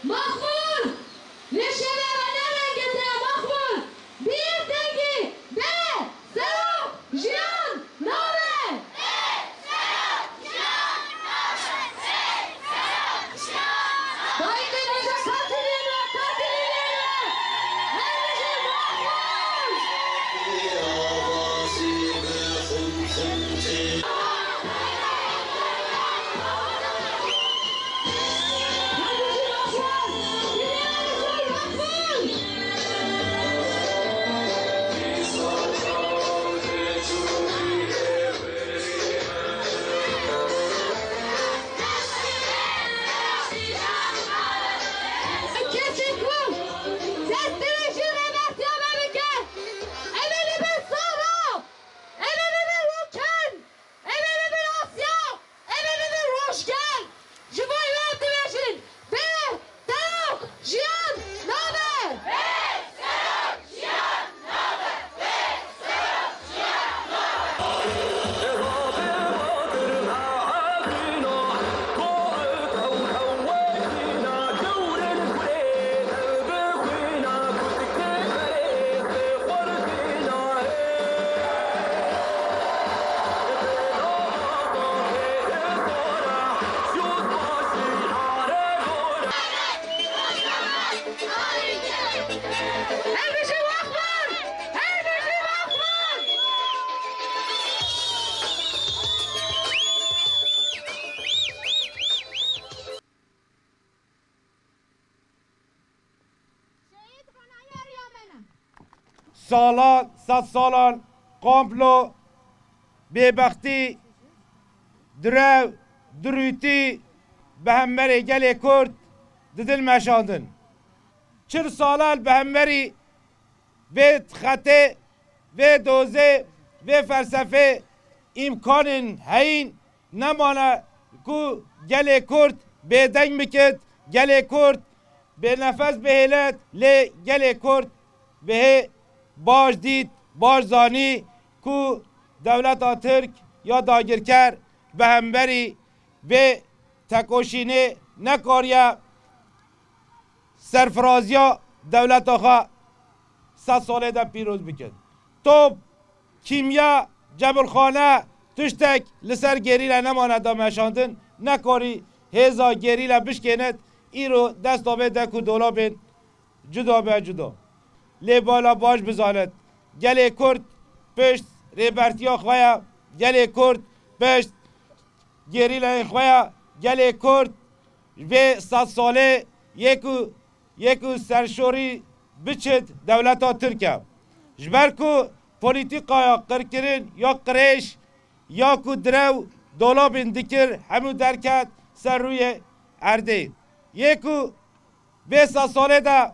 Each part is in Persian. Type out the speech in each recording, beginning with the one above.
مخمور نشده و نرنگته مخمور بیر دنگی به سرم جیان نامه باید نجا کاتلین و کاتلین همیشه مخمور سالان صد سالان قامپلو ببختی درو درویتی به همبری گلی کرد ددل مشاندن 40 سالان به همبری و خطه و دوزه و فلسفه امکان هین نمانه که گلی کرد به دنگ بکد گلی کرد به نفس بهلت لی گلی کرد به باش دید باش زانی کو دولت ترک یا داگرکر به همبری به تکوشینه نکاریا سرفرازیا دولت آخوا 100 ساله ده پیروز بکن تو کیمیا جبل خانه تشتک لسر گریلا نماند دا مشاندن نکاری هزا گریلا بشکند ای رو دست آبه دکو دولا بین جدا به جدا لی بالا باش بزاند گلی کرد پشت ریبرتیا خوایا گلی کرد پشت گریلا خوایا گلی کرد و 100 ساله یکو سرشوری بچد دولتا ترکه جبر کو پولیتیقا یا قرکرین یا قریش یا کو درو دولابین دکر همو درکت سر روی ارده یکو 20 ساله ده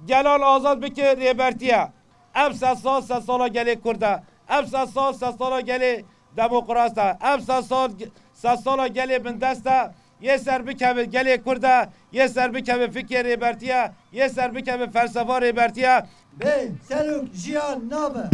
گلال آزاد بکر ریبرتیه اب 100 سال گلی کرده اب 100 سال گلی دموکراسته اب 100 سال گلی بندسته یه سر بکمه گلی کرده یه سر بکمه فکر ریبرتیه یه سر بکمه فلسفه ریبرتیه به سرک جیان نابه